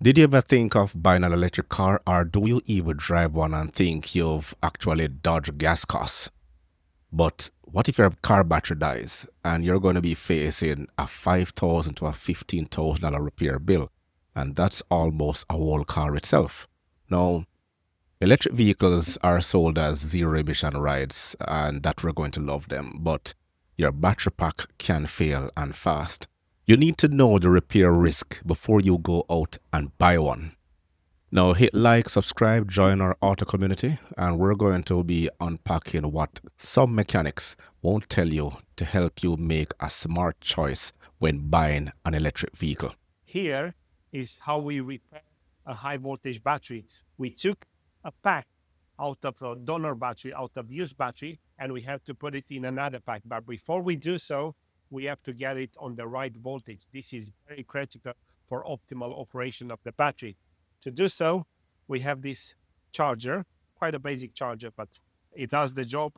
Did you ever think of buying an electric car, or do you even drive one and think you've actually dodged gas costs? But what if your car battery dies and you're going to be facing a $5,000 to a $15,000 repair bill? And that's almost a whole car itself. Now, electric vehicles are sold as zero emission rides, and that we're going to love them. But your battery pack can fail, and fast. You need to know the repair risk before you go out and buy one. Now, hit like, subscribe, join our auto community, and we're going to be unpacking what some mechanics won't tell you to help you make a smart choice when buying an electric vehicle. Here is how we repair a high voltage battery. We took a pack out of a donor battery, out of used battery, and we have to put it in another pack. But before we do so, we have to get it on the right voltage. This is very critical for optimal operation of the battery. To do so, we have this charger, quite a basic charger, but it does the job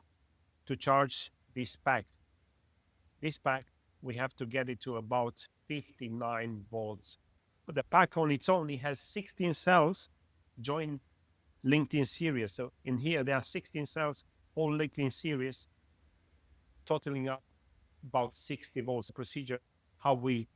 to charge this pack. This pack, we have to get it to about 59 volts. But the pack on its own, it has 16 cells joined linked in series. So in here, there are 16 cells all linked in series, totaling up about 60 volts. Procedure, how we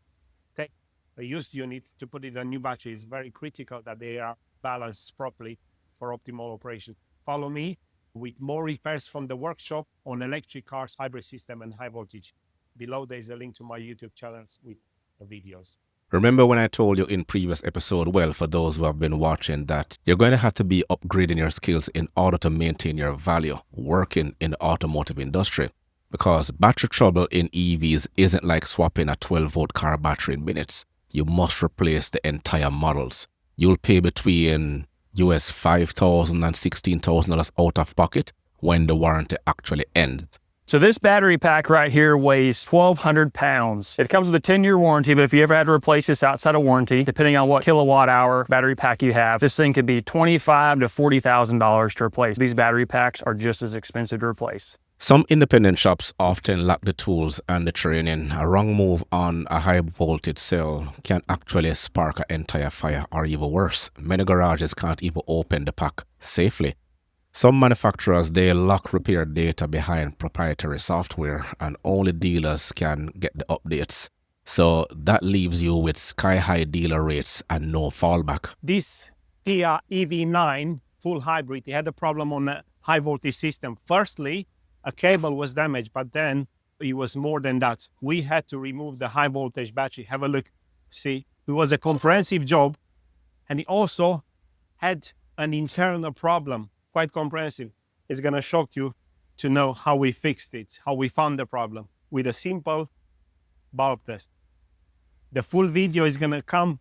take a used unit to put it in a new battery is very critical that they are balanced properly for optimal operation. Follow me with more repairs from the workshop on electric cars, hybrid system, and high voltage. Below, there's a link to my YouTube channels with the videos. Remember when I told you in previous episode, well, for those who have been watching, that you're going to have to be upgrading your skills in order to maintain your value working in the automotive industry. Because battery trouble in EVs isn't like swapping a 12-volt car battery in minutes. You must replace the entire models. You'll pay between US $5,000 and $16,000 out of pocket when the warranty actually ends. So this battery pack right here weighs 1,200 pounds. It comes with a 10-year warranty, but if you ever had to replace this outside of warranty, depending on what kilowatt hour battery pack you have, this thing could be $25,000 to $40,000 to replace. These battery packs are just as expensive to replace. Some independent shops often lack the tools and the training. A wrong move on a high voltage cell can actually spark an entire fire, or even worse. Many garages can't even open the pack safely. Some manufacturers, they lock repair data behind proprietary software, and only dealers can get the updates. So that leaves you with sky-high dealer rates and no fallback. This Kia EV9 full hybrid, it had a problem on the high voltage system. Firstly, a cable was damaged, but then it was more than that. We had to remove the high voltage battery. Have a look. See, it was a comprehensive job, and it also had an internal problem, quite comprehensive. It's going to shock you to know how we fixed it, how we found the problem with a simple bulb test. The full video is going to come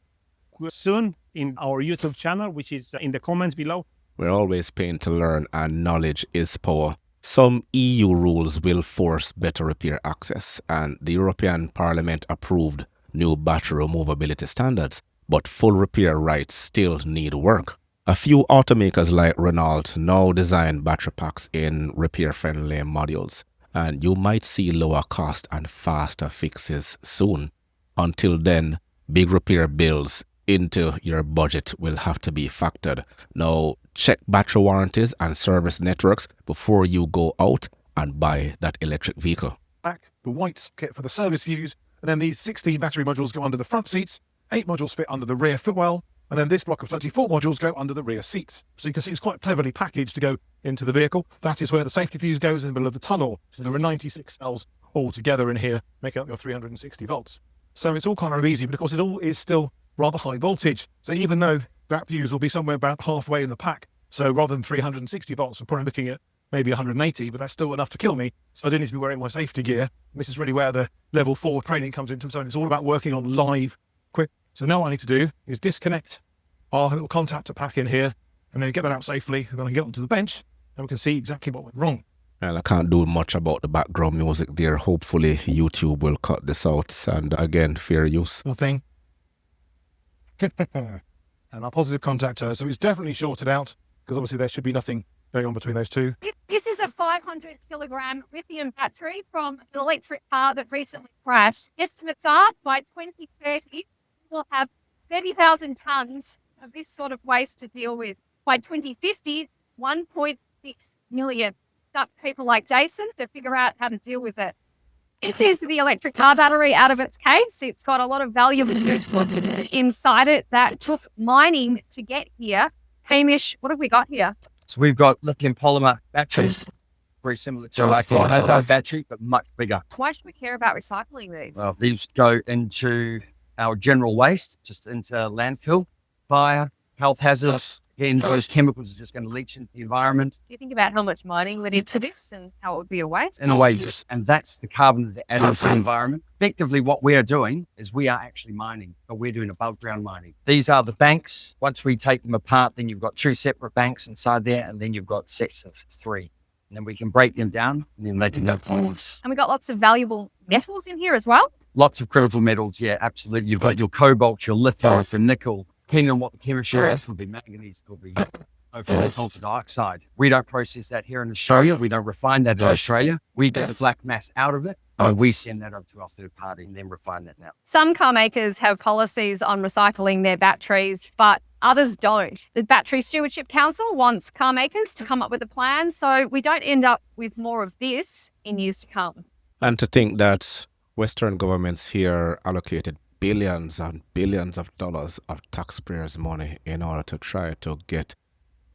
soon in our YouTube channel, which is in the comments below. We're always paying to learn, and knowledge is power. Some EU rules will force better repair access, and the European Parliament approved new battery removability standards, but full repair rights still need work. A few automakers like Renault now design battery packs in repair-friendly modules, and you might see lower cost and faster fixes soon. Until then, big repair bills into your budget will have to be factored. Now, check battery warranties and service networks before you go out and buy that electric vehicle. Back, the white socket for the service views, and then these 16 battery modules go under the front seats, 8 modules fit under the rear footwell, and then this block of 24 modules go under the rear seats. So you can see it's quite cleverly packaged to go into the vehicle. That is where the safety fuse goes in the middle of the tunnel. So there are 96 cells all together in here, making up your 360 volts. So it's all kind of easy, but of course it all is still rather high voltage. So even though that fuse will be somewhere about halfway in the pack, so rather than 360 volts, I'm probably looking at maybe 180, but that's still enough to kill me. So I do need to be wearing my safety gear. And this is really where the level 4 training comes into. So it's all about working on live quick. So now what I need to do is disconnect our little contactor pack in here, and then get that out safely, and then I can get onto the bench, and we can see exactly what went wrong. Well, I can't do much about the background music there. Hopefully YouTube will cut this out, and again, fair use. Nothing. And our positive contactor, so it's definitely shorted out, because obviously there should be nothing going on between those two. This is a 500 kilogram lithium battery from an electric car that recently crashed. Estimates are by 2030, we'll have 30,000 tons of this sort of waste to deal with. By 2050, 1.6 million. It's up to people like Jason to figure out how to deal with it. If there's the electric car battery out of its case, it's got a lot of value inside it that took mining to get here. Hamish, what have we got here? So we've got lithium polymer batteries, very similar to like a battery, but much bigger. Why should we care about recycling these? Well, these go into our general waste, just into landfill, fire, health hazards. Again, those chemicals are just going to leach into the environment. Do you think about how much mining went into this and how it would be a waste? In a way, yes. And that's the carbon that they add into the environment. Effectively, what we are doing is we are actually mining, but we're doing above ground mining. These are the banks. Once we take them apart, then you've got 2 separate banks inside there, and then you've got sets of 3. And then we can break them down, and then they can go forwards. And we got lots of valuable metals in here as well. Lots of critical metals, yeah, absolutely. You've got your cobalt, your lithium, your nickel. Depending on what the chemistry is, will be manganese, will be sulfur dioxide. We don't process that here in Australia. We don't refine that in Australia. We get the black mass out of it, and we send that over to our third party and then refine that now. Some car makers have policies on recycling their batteries, but others don't. The Battery Stewardship Council wants car makers to come up with a plan so we don't end up with more of this in years to come. And to think that Western governments here allocated billions and billions of dollars of taxpayers' money in order to try to get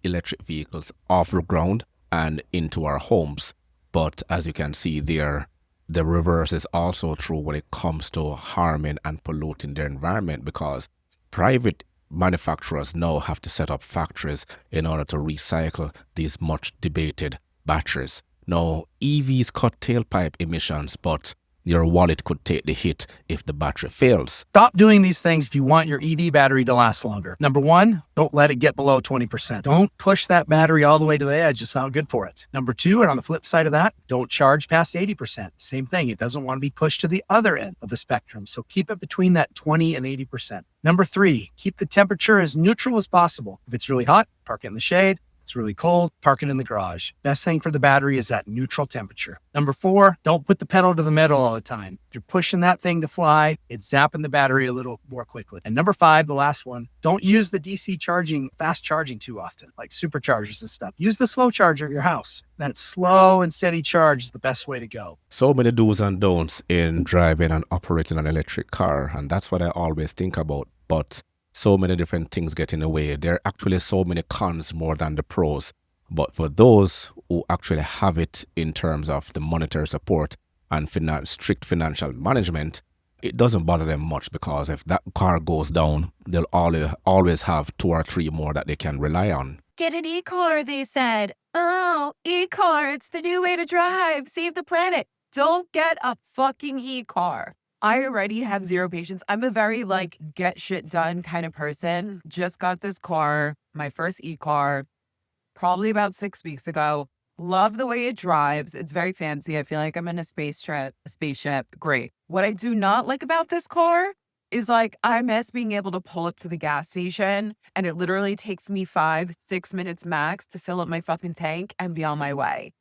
electric vehicles off the ground and into our homes. But as you can see there, the reverse is also true when it comes to harming and polluting their environment, because private manufacturers now have to set up factories in order to recycle these much debated batteries. Now, EVs cut tailpipe emissions, but your wallet could take the hit if the battery fails. Stop doing these things if you want your EV battery to last longer. Number 1, don't let it get below 20%. Don't push that battery all the way to the edge. It's not good for it. Number 2, and on the flip side of that, don't charge past 80%. Same thing. It doesn't want to be pushed to the other end of the spectrum. So keep it between that 20 and 80%. Number 3, keep the temperature as neutral as possible. If it's really hot, park it in the shade. It's really cold, park it in the garage. Best thing for the battery is that neutral temperature. Number 4, don't put the pedal to the metal all the time. If you're pushing that thing to fly, it's zapping the battery a little more quickly. And number 5, the last one, don't use the DC charging, fast charging too often, like superchargers and stuff. Use the slow charger at your house. That slow and steady charge is the best way to go. So many do's and don'ts in driving and operating an electric car, and that's what I always think about. But so many different things get in the way. There are actually so many cons more than the pros. But for those who actually have it in terms of the monetary support and strict financial management, it doesn't bother them much, because if that car goes down, they'll always have 2 or 3 more that they can rely on. Get an e-car, they said. Oh, e-car, it's the new way to drive. Save the planet. Don't get a fucking e-car. I already have zero patience. I'm a very get shit done kind of person. Just got this car, my first e-car, probably about 6 weeks ago. Love the way it drives. It's very fancy. I feel like I'm in a spaceship. Great. What I do not like about this car is I miss being able to pull up to the gas station and it literally takes me 5-6 minutes max to fill up my fucking tank and be on my way.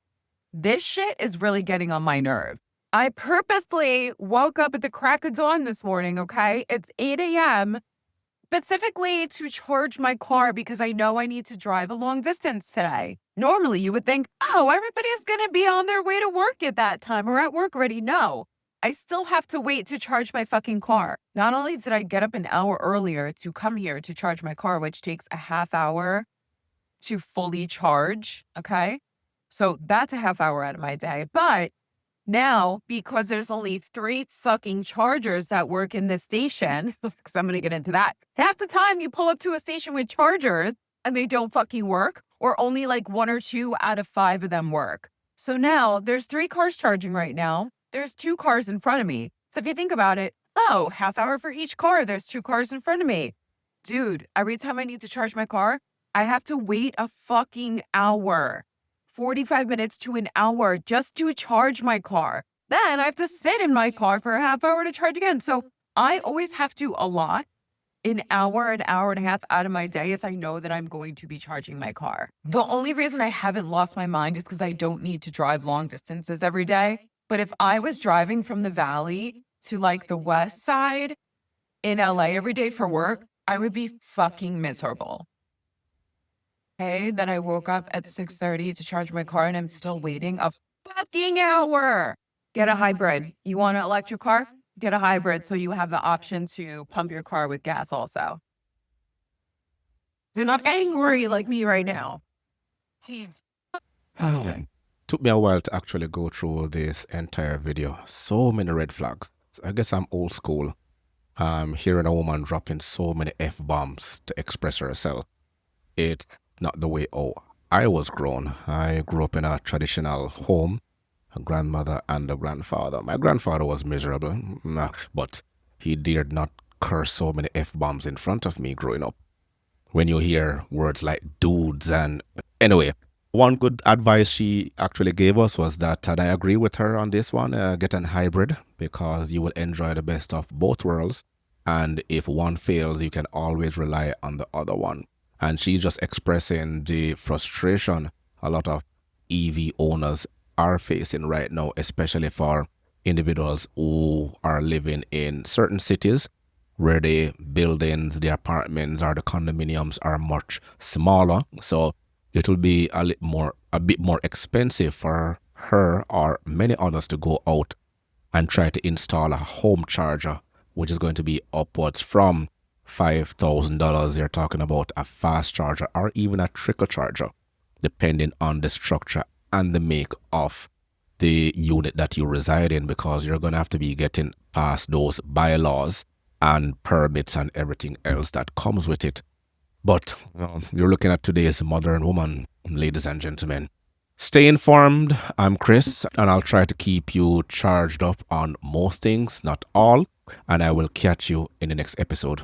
This shit is really getting on my nerve. I purposely woke up at the crack of dawn this morning, okay? It's 8 a.m. specifically to charge my car because I know I need to drive a long distance today. Normally, you would think, oh, everybody's going to be on their way to work at that time or at work already. No, I still have to wait to charge my fucking car. Not only did I get up an hour earlier to come here to charge my car, which takes a half hour to fully charge, okay? So that's a half hour out of my day. But now, because there's only 3 fucking chargers that work in this station, because I'm going to get into that, half the time you pull up to a station with chargers and they don't fucking work, or only 1 or 2 out of 5 of them work. So now there's 3 cars charging right now. There's 2 cars in front of me. So if you think about it, oh, half hour for each car, there's 2 cars in front of me. Dude, every time I need to charge my car, I have to wait a fucking hour. 45 minutes to an hour just to charge my car. Then I have to sit in my car for a half hour to charge again. So I always have to allot an hour and a half out of my day if I know that I'm going to be charging my car. The only reason I haven't lost my mind is because I don't need to drive long distances every day. But if I was driving from the valley to the west side in LA every day for work, I would be fucking miserable. Okay, then I woke up at 6:30 to charge my car and I'm still waiting a fucking hour. Get a hybrid. You want an electric car? Get a hybrid so you have the option to pump your car with gas also. You're not angry like me right now. Took me a while to actually go through this entire video. So many red flags. I guess I'm old school. Hearing a woman dropping so many F-bombs to express herself. It's not the way I was grown. I grew up in a traditional home, a grandmother and a grandfather. My grandfather was miserable, but he dared not curse so many F-bombs in front of me growing up. When you hear words like dudes and... Anyway, one good advice she actually gave us was that, and I agree with her on this one, get an hybrid because you will enjoy the best of both worlds. And if one fails, you can always rely on the other one. And she's just expressing the frustration a lot of EV owners are facing right now, especially for individuals who are living in certain cities where the buildings, the apartments, or the condominiums are much smaller. So it will be a bit more expensive for her or many others to go out and try to install a home charger, which is going to be upwards from $5,000. You're talking about a fast charger or even a trickle charger, depending on the structure and the make of the unit that you reside in, because you're going to have to be getting past those bylaws and permits and everything else that comes with it. But you're looking at today's modern woman, ladies and gentlemen. Stay informed. I'm Chris, and I'll try to keep you charged up on most things, not all, and I will catch you in the next episode.